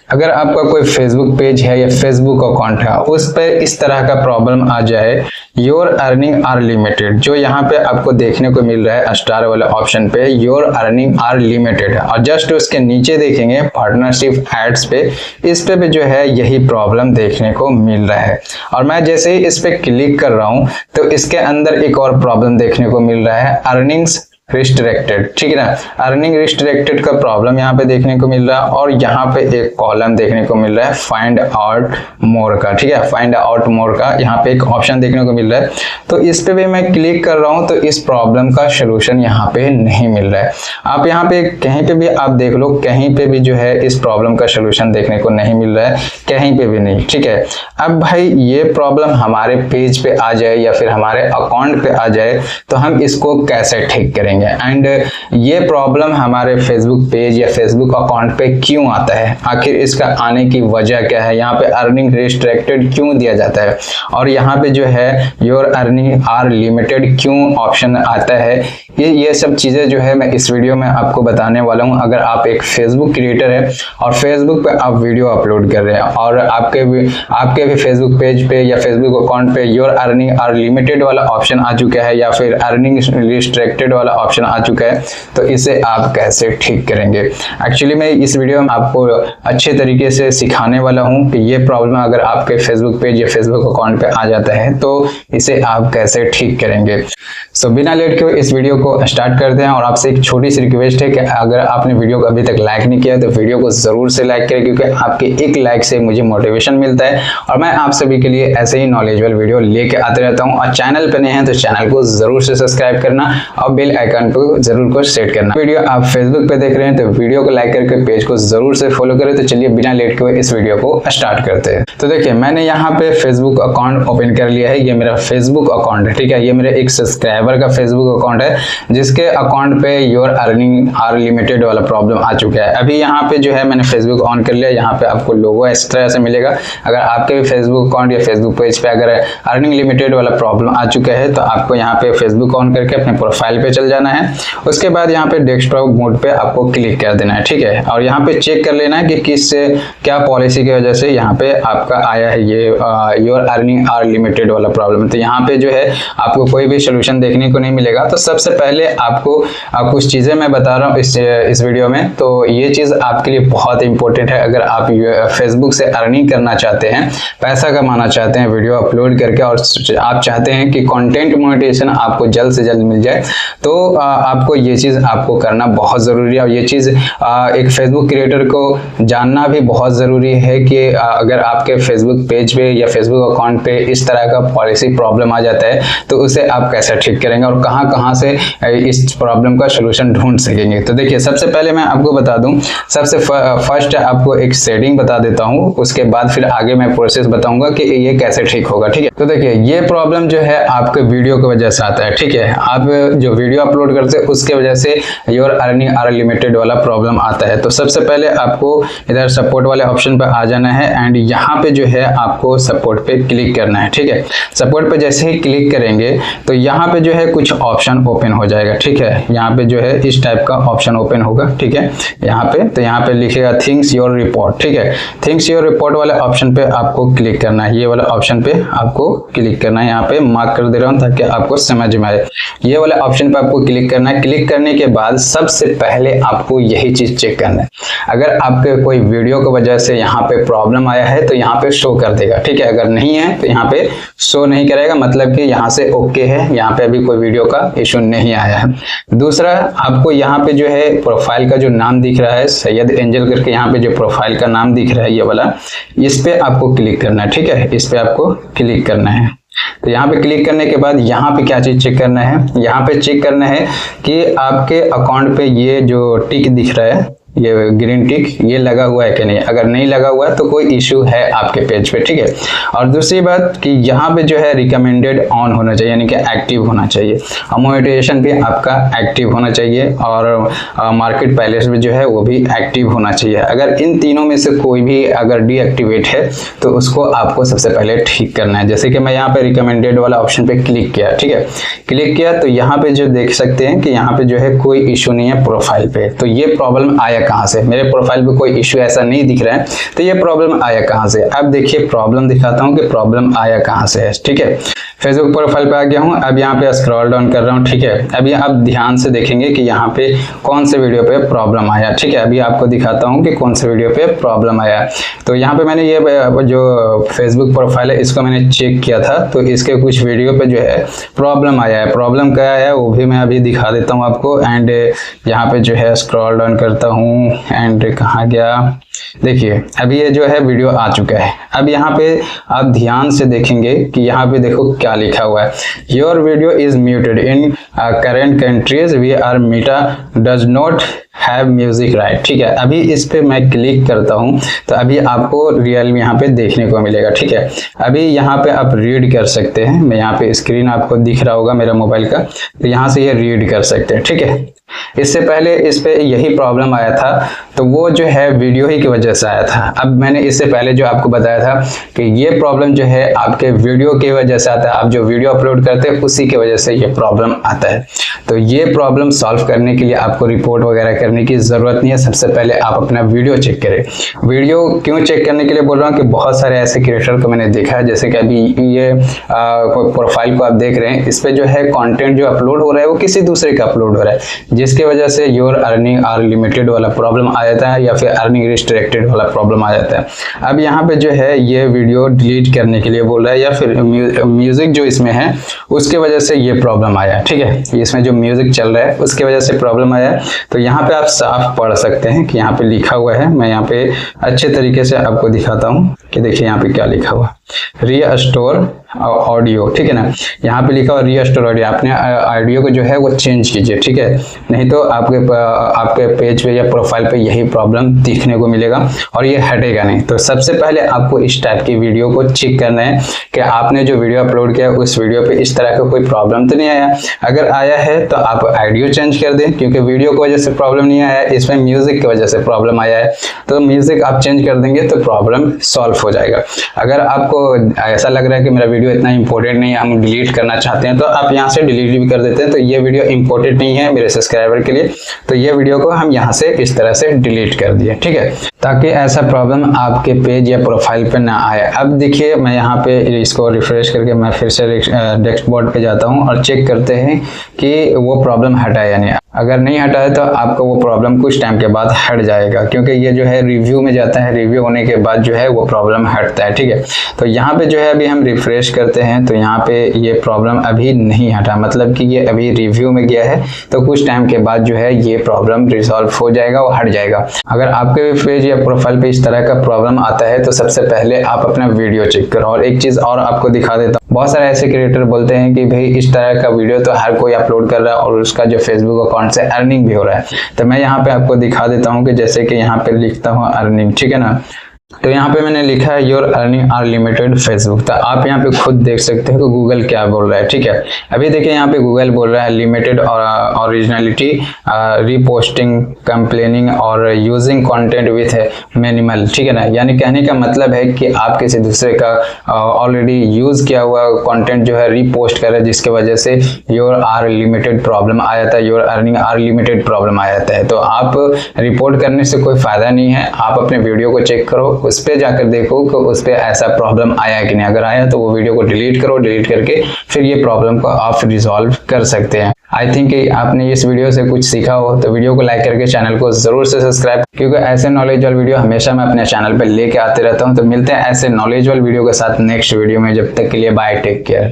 अगर आपका कोई फेसबुक पेज है या फेसबुक अकाउंट है, उस पर इस तरह का प्रॉब्लम आ जाए, योर अर्निंग आर लिमिटेड, जो यहाँ पे आपको देखने को मिल रहा है स्टार वाले ऑप्शन पे, योर अर्निंग आर लिमिटेड, और जस्ट उसके नीचे देखेंगे पार्टनरशिप एड्स पे, इस पे भी जो है यही प्रॉब्लम देखने को मिल रहा है। और मैं जैसे ही इस पे क्लिक कर रहा हूँ तो इसके अंदर एक और प्रॉब्लम देखने को मिल रहा है, अर्निंग्स रिस्ट्रिक्टेड, ठीक है ना। अर्निंग रिस्ट्रिक्टेड का प्रॉब्लम यहाँ पे देखने को मिल रहा है, और यहाँ पे एक कॉलम देखने को मिल रहा है फाइंड आउट मोर का, ठीक है, फाइंड आउट मोर का यहाँ पे एक ऑप्शन देखने को मिल रहा है। तो इस पे भी मैं क्लिक कर रहा हूँ तो इस प्रॉब्लम का सोल्यूशन यहाँ पे नहीं मिल रहा है। आप यहाँ पे कहीं पे भी आप देख लो, कहीं पे भी जो है इस प्रॉब्लम का सोल्यूशन देखने को नहीं मिल रहा है, कहीं पे भी नहीं, ठीक है। अब भाई ये प्रॉब्लम हमारे पेज पे आ जाए या फिर हमारे अकाउंट पे आ जाए तो हम इसको कैसे ठीक करेंगे, एंड ये प्रॉब्लम हमारे फेसबुक पेज या फेसबुक अकाउंट पे क्यों आता है, आखिर इसका आने की वजह क्या है, यहाँ पे अर्निंग रिस्ट्रिक्टेड क्यों दिया जाता है, और यहाँ पे जो है योर अर्निंग आर लिमिटेड क्यों ऑप्शन आता है, ये सब चीजें जो है मैं इस वीडियो में आपको बताने वाला हूँ। अगर आप एक फेसबुक क्रिएटर है और फेसबुक पे आप वीडियो अपलोड कर रहे हैं और आपके भी फेसबुक पेज पे या फेसबुक अकाउंट पे योर अर्निंग आर लिमिटेड वाला ऑप्शन आ चुका है या फिर अर्निंग रिस्ट्रिक्टेड वाला ऑप्शन आ चुका है, तो इसे आप कैसे ठीक करेंगे। एक्चुअली मैं इस वीडियो में आपको अच्छे तरीके से सिखाने वाला हूं कि ये प्रॉब्लम अगर आपके फेसबुक पेज या फेसबुक अकाउंट पे आ जाता है तो इसे आप कैसे ठीक करेंगे। सो बिना लेट के इस वीडियो को स्टार्ट करते हैं, और आपसे एक छोटी सी रिक्वेस्ट है कि अगर आपने वीडियो को अभी तक लाइक नहीं किया तो वीडियो को जरूर से लाइक करें, क्योंकि आपके एक लाइक से मुझे मोटिवेशन मिलता है और मैं आप सभी के लिए ऐसे ही नॉलेजेबल वीडियो लेके आते रहता हूँ। और चैनल पे नए हैं तो चैनल को जरूर से सब्सक्राइब करना और बेल आइकन को जरूर को सेट करना। वीडियो आप फेसबुक पे देख रहे हैं तो वीडियो को लाइक करके पेज को जरूर से फॉलो करें। तो चलिए बिना लेट के इस वीडियो को स्टार्ट करते हैं। तो देखिए मैंने यहाँ पे फेसबुक अकाउंट ओपन कर लिया है, ये मेरा फेसबुक अकाउंट है, ठीक है। ये मेरे एक सब्सक्राइबर का फेसबुक अकाउंट है जिसके अकाउंट पे योर अर्निंग आर लिमिटेड वाला प्रॉब्लम आ चुका है। अभी यहाँ पे जो है मैंने फेसबुक ऑन कर लिया, यहाँ पे आपको लोगो इस तरह से मिलेगा। अगर आपके भी फेसबुक अकाउंट या फेसबुक पेज पे अगर अर्निंग लिमिटेड वाला प्रॉब्लम आ चुका है तो आपको यहाँ पे फेसबुक ऑन करके अपने प्रोफाइल पे चल जाना है। उसके बाद यहाँ पे डेस्कटॉप मोड पे आपको क्लिक कर देना है, ठीक है। और यहाँ पे चेक कर लेना है कि किस क्या पॉलिसी की वजह से यहाँ पे आपका आया है ये योर अर्निंग आर लिमिटेड वाला प्रॉब्लम। तो यहाँ पे जो है आपको कोई भी सोल्यूशन देखने को नहीं मिलेगा। तो सबसे पहले आपको कुछ चीजें मैं बता रहा हूँ इस वीडियो में, तो ये चीज आपके लिए बहुत इंपॉर्टेंट है। अगर आप फेसबुक से अर्निंग करना चाहते हैं, पैसा कमाना चाहते हैं वीडियो अपलोड करके, और आप चाहते हैं कि कंटेंट मोनेटाइजेशन आपको जल्द से जल्द मिल जाए, तो आपको ये चीज आपको करना बहुत जरूरी है। और ये चीज एक फेसबुक क्रिएटर को जानना भी बहुत जरूरी है कि अगर आपके फेसबुक पेज पे या फेसबुक अकाउंट पे इस तरह का पॉलिसी प्रॉब्लम आ जाता है तो उसे आप कैसे ठीक करेंगे और कहां से इस प्रॉब्लम का सलूशन ढूंढ सकेंगे। तो देखिए सबसे पहले मैं आपको बता दूं, सबसे फर्स्ट आपको एक सेटिंग बता देता हूं, उसके बाद फिर आगे मैं प्रोसेस बताऊंगा कि ये कैसे ठीक होगा, ठीक है। तो देखिए ये प्रॉब्लम जो है आपके वीडियो की वजह से आता है, ठीक है। आप जो वीडियो अपलोड करते हैं उसके वजह से योर अर्निंग आर लिमिटेड वाला प्रॉब्लम आता है। तो सबसे पहले आपको इधर सपोर्ट वाले ऑप्शन पर आ जाना है एंड यहाँ पे जो है आपको सपोर्ट पे क्लिक करना है, ठीक है। सपोर्ट पे जैसे ही क्लिक करेंगे तो यहाँ पे जो है कुछ ऑप्शन ओपन हो जाएगा, ठीक है। यहाँ पे जो है इस टाइप का ऑप्शन ओपन होगा, ठीक है। यहाँ पे तो यहाँ पे लिखेगा थिंग्स योर रिपोर्ट, ठीक है। थिंग्स योर रिपोर्ट वाले ऑप्शन पे आपको क्लिक करना है, ये वाला ऑप्शन पे आपको क्लिक करना है। यहाँ पे मार्क कर दे रहा हूँ ताकि आपको समझ में आए। ये वाले ऑप्शन पे आपको क्लिक करना है। क्लिक करने के बाद सबसे पहले आपको यही चीज चेक करना है। अगर आपके कोई वीडियो की वजह से यहाँ पे प्रॉब्लम आया है तो यहाँ पे शो कर देगा, ठीक है। अगर नहीं है तो यहाँ पे शो नहीं करेगा, मतलब कि यहाँ से ओके है, यहाँ पे अभी कोई वीडियो का इशू नहीं आया है। दूसरा आपको यहाँ पे जो है प्रोफाइल का जो नाम दिख रहा है सैयद एंजल करके, यहाँ पे जो प्रोफाइल का नाम दिख रहा है ये वाला, इस पे आपको क्लिक करना है, ठीक है। इस पे आपको क्लिक करना है। तो यहाँ पे क्लिक करने के बाद यहाँ पे क्या चीज चेक करना है, यहाँ पे चेक करना है कि आपके अकाउंट पे ये जो टिक दिख रहा है, ये ग्रीन टिक, ये लगा हुआ है कि नहीं। अगर नहीं लगा हुआ है तो कोई इशू है आपके पेज पे, ठीक है। और दूसरी बात कि यहाँ पे जो है रिकमेंडेड ऑन होना चाहिए, यानी कि एक्टिव होना चाहिए, और मोनेटाइजेशन भी आपका एक्टिव होना चाहिए, और मार्केट पैलेस में जो है वो भी एक्टिव होना चाहिए। अगर इन तीनों में से कोई भी अगर डीएक्टिवेट है तो उसको आपको सबसे पहले ठीक करना है। जैसे कि मैं यहाँ पे रिकमेंडेड वाला ऑप्शन पे क्लिक किया, ठीक है। क्लिक किया तो यहाँ पे जो देख सकते हैं कि यहाँ पे जो है कोई इशू नहीं है प्रोफाइल पे। तो ये प्रॉब्लम आया कहाँ से, मेरे प्रोफाइल पे कोई इश्यू ऐसा नहीं दिख रहा है, तो ये प्रॉब्लम आया कहाँ से। अब देखिए प्रॉब्लम दिखाता हूँ कि प्रॉब्लम आया कहाँ से है। ठीक है, फेसबुक प्रोफाइल पे आ गया हूँ, अब यहाँ पे स्क्रॉल डाउन कर रहा हूँ। ठीक है, अभी आप ध्यान से देखेंगे कि यहाँ पे कौन से वीडियो पे प्रॉब्लम आया। ठीक है, अभी आपको दिखाता हूँ कि कौन से वीडियो पे प्रॉब्लम आया। तो यहाँ पे मैंने ये जो फेसबुक प्रोफाइल है इसको मैंने चेक किया था, तो इसके कुछ वीडियो पे जो है प्रॉब्लम आया है। प्रॉब्लम क्या है वो भी मैं अभी दिखा देता हूँ आपको। एंड यहाँ पे जो है स्क्रॉल डाउन करता हूँ, एंड कहाँ गया, देखिए अभी ये जो है वीडियो आ चुका है। अब यहाँ पे आप ध्यान से देखेंगे कि यहाँ पे देखो क्या लिखा हुआ है, your video is muted in current countries we are Meta does not have music right. ठीक है, अभी इस पे मैं क्लिक करता हूँ तो अभी आपको रियल यहाँ पे देखने को मिलेगा। ठीक है, अभी यहाँ पे आप रीड कर सकते हैं, मैं यहाँ पे स्क्रीन आपको दिख रहा होगा मेरा मोबाइल का, तो यहाँ से ये रीड कर सकते हैं। ठीक है, इससे पहले इस पे यही प्रॉब्लम आया था, तो वो जो है वीडियो ही की वजह से आया था। अब मैंने इससे पहले जो आपको बताया था कि ये प्रॉब्लम जो है आपके वीडियो की वजह से आता है, आप जो वीडियो अपलोड करते हैं उसी की वजह से ये प्रॉब्लम आता है। तो ये प्रॉब्लम सॉल्व करने के लिए आपको रिपोर्ट वगैरह करने की जरूरत नहीं है। सबसे पहले आप अपना वीडियो चेक करें। वीडियो क्यों चेक करने के लिए बोल रहा हूँ कि बहुत सारे ऐसे क्रिएटर को मैंने देखा है, जैसे कि अभी ये प्रोफाइल को आप देख रहे हैं, इस पे जो है कंटेंट जो अपलोड हो रहा है वो किसी दूसरे का अपलोड हो रहा है, जिसकी वजह से योर अर्निंग आर लिमिटेड वाला प्रॉब्लम आ जाता है या फिर अर्निंग रिस्ट्रिक्टेड वाला प्रॉब्लम आ जाता है। अब यहाँ पे जो है ये वीडियो डिलीट करने के लिए बोल रहा है, या फिर म्यूजिक जो इसमें है उसके वजह से ये प्रॉब्लम आया। ठीक है, इसमें जो म्यूजिक चल रहा है उसकी वजह से प्रॉब्लम आया। तो यहाँ पे आप साफ पढ़ सकते हैं कि यहाँ पे लिखा हुआ है, मैं यहाँ पे अच्छे तरीके से आपको दिखाता हूँ कि देखिए यहाँ पे क्या लिखा हुआ, रीस्टोर ऑडियो। ठीक है ना, यहाँ पे लिखा हुआ रीस्टोर ऑडियो, आपने ऑडियो को जो है वो चेंज कीजिए। ठीक है, नहीं तो आपके पेज पे या प्रोफाइल पे यही प्रॉब्लम दिखने को मिलेगा और ये हटेगा नहीं। तो सबसे पहले आपको इस टाइप की वीडियो को चेक करना है कि आपने जो वीडियो अपलोड किया उस वीडियो पे इस तरह का कोई प्रॉब्लम तो नहीं आया। अगर आया है तो आप ऑडियो चेंज कर दें, क्योंकि वीडियो की वजह से प्रॉब्लम नहीं आया है, इसमें म्यूजिक की वजह से प्रॉब्लम आया है। तो म्यूजिक आप चेंज कर देंगे तो प्रॉब्लम सॉल्व हो जाएगा। अगर आपको ऐसा लग रहा है कि मेरा वीडियो इतना इंपॉर्टेंट नहीं है, हम डिलीट करना चाहते हैं, तो आप यहाँ से डिलीट भी कर देते हैं। तो ये वीडियो इंपॉर्टेंट नहीं है मेरे सब्सक्राइबर के लिए, तो ये वीडियो को हम यहाँ से इस तरह से डिलीट कर दिए। ठीक है, ताकि ऐसा प्रॉब्लम आपके पेज या प्रोफाइल पे ना आए। अब देखिए मैं यहाँ पे इसको रिफ्रेश करके मैं फिर से डैशबोर्ड पे जाता हूँ और चेक करते हैं कि वो प्रॉब्लम हटा या नहीं। अगर नहीं हटा है तो आपको वो प्रॉब्लम कुछ टाइम के बाद हट जाएगा, क्योंकि ये जो है रिव्यू में जाता है, रिव्यू होने के बाद जो है वो प्रॉब्लम हटता है। ठीक है, तो यहाँ पे जो है अभी हम रिफ्रेश करते हैं तो यहाँ पे ये प्रॉब्लम अभी नहीं हटा, मतलब कि ये अभी रिव्यू में गया है, तो कुछ टाइम के बाद जो है ये प्रॉब्लम रिजॉल्व हो जाएगा, वो हट जाएगा। अगर आपके पेज या प्रोफाइल पे इस तरह का प्रॉब्लम आता है तो सबसे पहले आप अपना वीडियो चेक करो। और एक चीज और आपको दिखा देता हूँ, बहुत सारे ऐसे क्रिएटर बोलते हैं कि भाई इस तरह का वीडियो तो हर कोई अपलोड कर रहा है और उसका जो फेसबुक अकाउंट से अर्निंग भी हो रहा है। तो मैं यहाँ पे आपको दिखा देता हूँ कि जैसे कि यहाँ पे लिखता हूँ अर्निंग। ठीक है ना, तो यहाँ पे मैंने लिखा है your earning are limited Facebook. तो आप यहाँ पे खुद देख सकते हैं कि गूगल क्या बोल रहा है। ठीक है, अभी देखिए यहाँ पे गूगल बोल रहा है लिमिटेड और ओरिजिनलिटी, रीपोस्टिंग, कंप्लेनिंग और यूजिंग कंटेंट विथ मिनिमल। ठीक है ना, यानी कहने का मतलब है कि आप किसी दूसरे का ऑलरेडी यूज किया हुआ कंटेंट जो है रीपोस्ट कर रहे हैं, जिसकी वजह से योर आर लिमिटेड प्रॉब्लम आ जाता है, your earning are limited problem आ जाता है। तो आप रिपोर्ट करने से कोई फायदा नहीं है, आप अपने वीडियो को चेक करो, उस पे जाकर देखो कि उस पे ऐसा प्रॉब्लम आया कि नहीं। अगर आया तो वो वीडियो को डिलीट करो, डिलीट करके फिर ये प्रॉब्लम को आप रिजॉल्व कर सकते हैं। आई थिंक कि आपने इस वीडियो से कुछ सीखा हो, तो वीडियो को लाइक करके चैनल को जरूर से सब्सक्राइब, क्योंकि ऐसे नॉलेज वाले वीडियो हमेशा मैं अपने चैनल पे लेके आते रहता हूँ। तो मिलते हैं ऐसे नॉलेज वाले वीडियो के साथ नेक्स्ट वीडियो में, जब तक के लिए बाय, टेक केयर।